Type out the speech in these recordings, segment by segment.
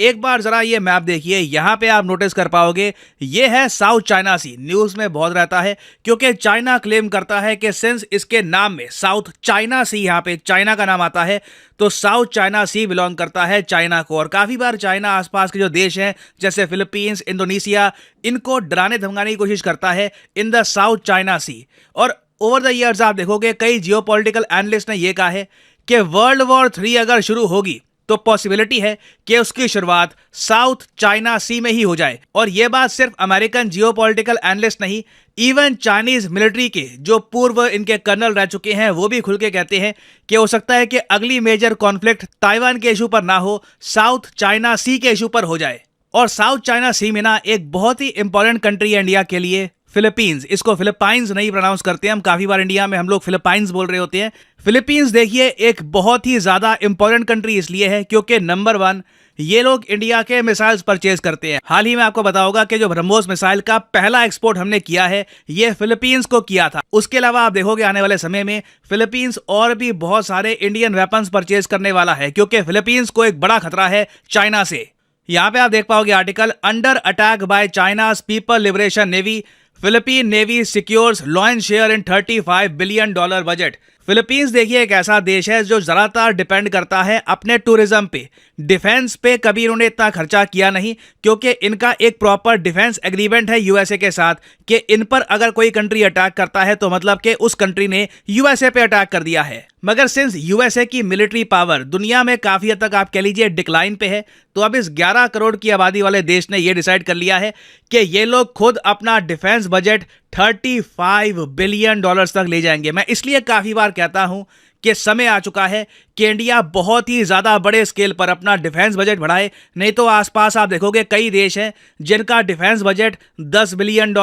एक बार जरा ये मैप देखिए, यहाँ पे आप नोटिस कर पाओगे ये है साउथ चाइना सी। न्यूज में बहुत रहता है क्योंकि चाइना क्लेम करता है कि सिंस इसके नाम में साउथ चाइना सी, यहाँ पे चाइना का नाम आता है, तो साउथ चाइना सी बिलोंग करता है चाइना को। और काफी बार चाइना आसपास के जो देश हैं जैसे फिलीपींस, इंडोनेशिया, इनको डराने धमकाने की कोशिश करता है इन द साउथ चाइना सी। और ओवर द ईयर्स आप देखोगे कई जियोपॉलिटिकल एनालिस्ट ने यह कहा है कि वर्ल्ड वॉर 3 अगर शुरू होगी तो पॉसिबिलिटी है कि उसकी शुरुआत साउथ चाइना सी में ही हो जाए। और यह बात सिर्फ अमेरिकन जियोपॉलिटिकल एनालिस्ट नहीं, इवन चाइनीज मिलिट्री के जो पूर्व इनके कर्नल रह चुके हैं वो भी खुल के कहते हैं कि हो सकता है कि अगली मेजर कॉन्फ्लिक्ट ताइवान के इशू पर ना हो, साउथ चाइना सी के इशू पर हो जाए। और साउथ चाइना सी में ना एक बहुत ही इंपॉर्टेंट कंट्री है इंडिया के लिए, फिलीपींस। इसको फिलिपाइंस नहीं प्रोनाउंस करते हैं हम, काफी बार इंडिया में हम लोग फिलिपाइंस बोल रहे होते हैं। फिलीपींस देखिए एक बहुत ही ज्यादा इंपॉर्टेंट कंट्री इसलिए है क्योंकि नंबर 1 ये लोग इंडिया के मिसाइल्स परचेज करते हैं। हाल ही में आपको बताऊंगा कि जो ब्रह्मोस मिसाइल का पहला एक्सपोर्ट हमने किया है ये फिलीपींस को किया था। उसके अलावा आप देखोगे आने वाले समय में फिलीपींस और भी बहुत सारे इंडियन वेपन्स परचेज करने वाला है क्योंकि फिलीपींस को एक बड़ा खतरा है चाइना से। यहाँ पे आप देख पाओगे article, under attack by China's people liberation navy, Philippine navy secures lion share in $35 billion budget. Philippines देखिए एक ऐसा देश है जो ज्यादातर डिपेंड करता है अपने टूरिज्म पे। डिफेंस पे कभी इन्होंने इतना खर्चा किया नहीं क्योंकि इनका एक प्रॉपर डिफेंस एग्रीमेंट है यूएसए के साथ कि इन पर अगर कोई कंट्री अटैक करता है तो मतलब कि उस कंट्री ने यूएसए पे अटैक कर दिया है। मगर सिंस यूएसए की मिलिट्री पावर दुनिया में काफी हद तक आप कह लीजिए डिक्लाइन पे है, तो अब इस 11 करोड़ की आबादी वाले देश ने यह डिसाइड कर लिया है कि ये लोग खुद अपना डिफेंस बजट $35 बिलियन तक ले जाएंगे। मैं इसलिए काफी बार कहता हूं कि समय आ चुका है कि इंडिया बहुत ही ज्यादा बड़े स्केल पर अपना डिफेंस बजट बढ़ाए, नहीं तो आसपास आप देखोगे कई देश हैं जिनका डिफेंस बजट $10 बिलियन,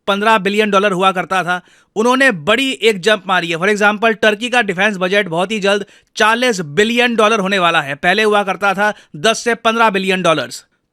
$15 बिलियन हुआ करता था, उन्होंने बड़ी एक जंप मारी है। फॉर एग्जांपल टर्की का डिफेंस बजट बहुत ही जल्द $40 बिलियन होने वाला है, पहले हुआ करता था $10 से $15 बिलियन।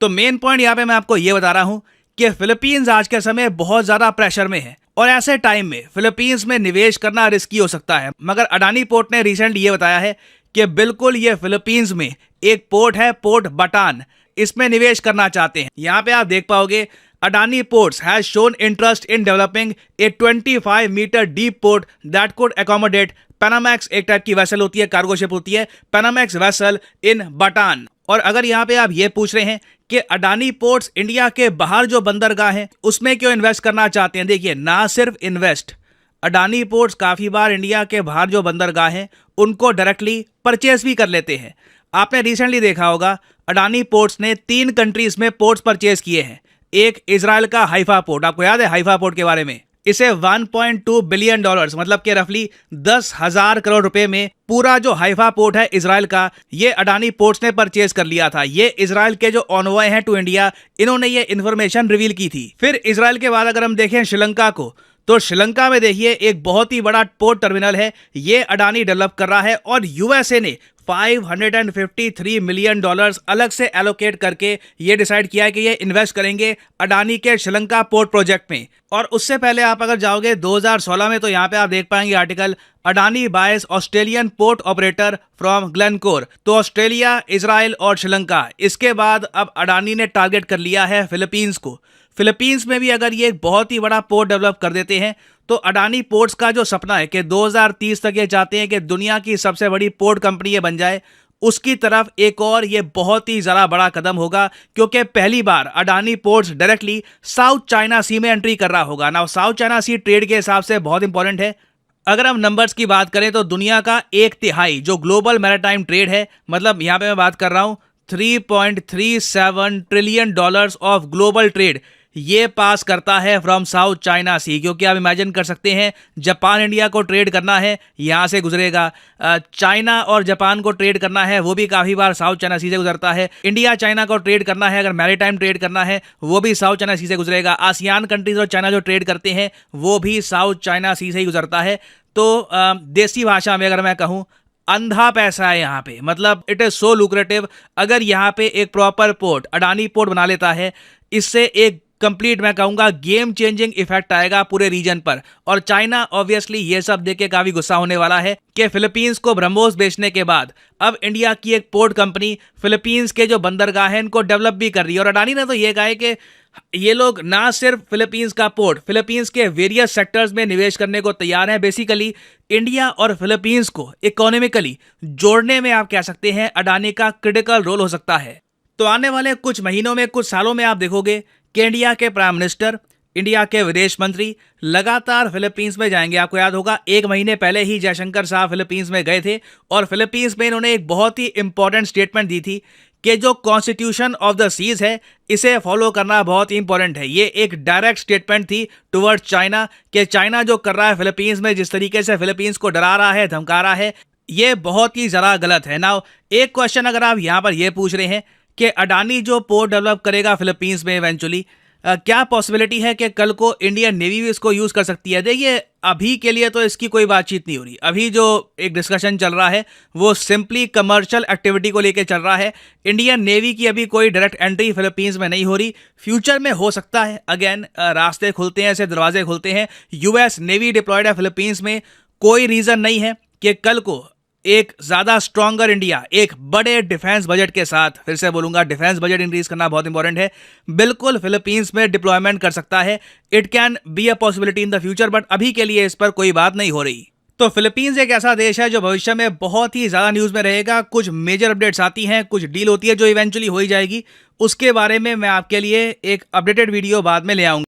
तो मेन पॉइंट यहां पे मैं आपको यह बता रहा हूं कि फिलीपींस आज के समय बहुत ज्यादा प्रेशर में है और ऐसे टाइम में फिलीपींस में निवेश करना रिस्की हो सकता है। मगर अडानी पोर्ट ने रिसेंटली ये बताया है कि बिल्कुल ये फिलीपींस में एक पोर्ट है, पोर्ट बटान, इसमें निवेश करना चाहते हैं। यहां पे आप देख पाओगे Adani Ports has shown interest in developing a 25-meter deep port that could accommodate Panamax, एक टाइप की वेसल होती है, कार्गो शिप होती है, Panamax वेसल इन बटान। और अगर यहाँ पे आप ये पूछ रहे हैं कि अडानी पोर्ट्स इंडिया के बाहर जो बंदरगाह हैं उसमें क्यों इन्वेस्ट करना चाहते हैं, देखिए ना सिर्फ इन्वेस्ट, अडानी पोर्ट्स काफी बार इंडिया के बाहर जो बंदरगाह हैं उनको डायरेक्टली परचेस भी कर लेते हैं। आपने रिसेंटली देखा होगा अडानी पोर्ट्स ने 3 कंट्रीज में पोर्ट्स परचेस किए हैं। एक इजराइल का हाइफा पोर्ट, आपको याद है हाइफा पोर्ट के बारे में, इसे $1.2 बिलियन मतलब के रफली 10,000 करोड़ रुपए में पूरा जो हाइफा पोर्ट है इजराइल का, ये अडानी पोर्ट्स ने परचेज कर लिया था। ये इजराइल के जो ऑनवॉय हैं टू इंडिया, इन्होंने ये इन्फॉर्मेशन रिवील की थी। फिर इजराइल के बाद अगर हम देखें श्रीलंका को, तो श्रीलंका में देखिए एक बहुत ही बड़ा पोर्ट टर्मिनल है, ये अडानी डेवलप कर रहा है और यूएसए ने $553 मिलियन अलग से एलोकेट करके ये डिसाइड किया है कि ये इन्वेस्ट करेंगे अडानी के श्रीलंका पोर्ट प्रोजेक्ट में। और उससे पहले आप अगर जाओगे 2016 में, तो यहाँ पे आप देख पाएंगे article, Adani bias Australian port operator from Glencore. तो ऑस्ट्रेलिया, इजराइल और श्रीलंका, इसके बाद अब अडानी ने टारगेट कर लिया है फिलीपींस को। फिलीपींस में भी अगर ये एक बहुत ही बड़ा पोर्ट डेवलप कर देते हैं तो अडानी पोर्ट्स का जो सपना है कि 2030 तक ये चाहते हैं कि दुनिया की सबसे बड़ी पोर्ट कंपनी ये बन जाए, उसकी तरफ एक और ये बहुत ही ज़्यादा बड़ा कदम होगा क्योंकि पहली बार Adani ports directly South China Sea में एंट्री कर रहा होगा ना। साउथ चाइना सी ट्रेड के हिसाब से बहुत इंपॉर्टेंट है। अगर हम नंबर्स की बात करें तो दुनिया का 1/3 जो ग्लोबल मैरीटाइम ट्रेड है, मतलब यहाँ पे मैं बात कर रहा हूँ $3.37 ट्रिलियन ऑफ ग्लोबल ट्रेड, ये पास करता है फ्रॉम साउथ चाइना सी। क्योंकि आप इमेजिन कर सकते हैं जापान इंडिया को ट्रेड करना है यहाँ से गुजरेगा, चाइना और जापान को ट्रेड करना है वो भी काफ़ी बार साउथ चाइना सी से गुजरता है, इंडिया चाइना को ट्रेड करना है अगर मैरीटाइम ट्रेड करना है वो भी साउथ चाइना सी से गुजरेगा, आसियान कंट्रीज और चाइना जो ट्रेड करते हैं वो भी साउथ चाइना सी से ही गुजरता है। तो देसी भाषा में अगर मैं कहूँ, अंधा पैसा है यहाँ पे, मतलब इट इज सो लुक्रेटिव। अगर यहाँ पे एक प्रॉपर पोर्ट अडानी पोर्ट बना लेता है, इससे एक कंप्लीट मैं कहूंगा गेम चेंजिंग इफेक्ट आएगा पूरे रीजन पर। और चाइना ऑब्वियसली ये सब देख के काफी गुस्सा होने वाला है कि फिलीपींस को ब्रह्मोस बेचने के बाद अब इंडिया की एक पोर्ट कंपनी फिलीपींस के जो बंदरगाह है इनको डेवलप भी कर रही है। और अडानी ने तो ये कहा है कि ये लोग ना सिर्फ फिलीपींस का पोर्ट, फिलीपींस के वेरियस सेक्टर्स में निवेश करने को तैयार हैं। बेसिकली इंडिया और फिलीपींस को इकोनॉमिकली जोड़ने में आप कह सकते हैं अडानी का क्रिटिकल रोल हो सकता है। तो आने वाले कुछ महीनों में, कुछ सालों में आप देखोगे कि इंडिया के प्राइम मिनिस्टर, इंडिया के विदेश मंत्री लगातार फिलीपींस में जाएंगे। आपको याद होगा 1 महीने पहले ही जयशंकर साहब फिलीपींस में गए थे और फिलीपींस में इन्होंने एक बहुत ही इंपॉर्टेंट स्टेटमेंट दी थी कि जो कॉन्स्टिट्यूशन ऑफ द सीज है इसे फॉलो करना बहुत ही इंपॉर्टेंट है। ये एक डायरेक्ट स्टेटमेंट थी टुवर्ड चाइना कि चाइना जो कर रहा है फिलीपींस में, जिस तरीके से फिलीपींस को डरा रहा है, धमका रहा है, ये बहुत ही ज़रा गलत है। नाउ एक क्वेश्चन अगर आप यहाँ पर ये पूछ रहे हैं कि अडानी जो पोर्ट डेवलप करेगा फिलीपींस में इवेंचुअली, क्या पॉसिबिलिटी है कि कल को इंडियन नेवी भी इसको यूज़ कर सकती है? देखिए अभी के लिए तो इसकी कोई बातचीत नहीं हो रही। अभी जो एक डिस्कशन चल रहा है वो सिंपली कमर्शियल एक्टिविटी को लेके चल रहा है। इंडियन नेवी की अभी कोई डायरेक्ट एंट्री फिलीपींस में नहीं हो रही। फ्यूचर में हो सकता है, अगेन रास्ते खुलते हैं, ऐसे दरवाजे खुलते हैं। यूएस नेवी डिप्लॉयड है फिलीपींस में, कोई रीज़न नहीं है कि कल को एक ज़्यादा स्ट्रॉन्गर इंडिया एक बड़े डिफेंस बजट के साथ, फिर से बोलूंगा डिफेंस बजट इंक्रीज करना बहुत इंपॉर्टेंट है, बिल्कुल फिलीपींस में डिप्लॉयमेंट कर सकता है। It can be a possibility in the future, but अभी के लिए इस पर कोई बात नहीं हो रही। तो फिलीपींस एक ऐसा देश है जो भविष्य में बहुत ही ज़्यादा न्यूज़ में रहेगा। कुछ मेजर अपडेट्स आती हैं, कुछ डील होती है जो इवेंचुअली हो ही जाएगी। उसके बारे में मैं आपके लिए एक अपडेटेड वीडियो बाद में ले आऊँगा।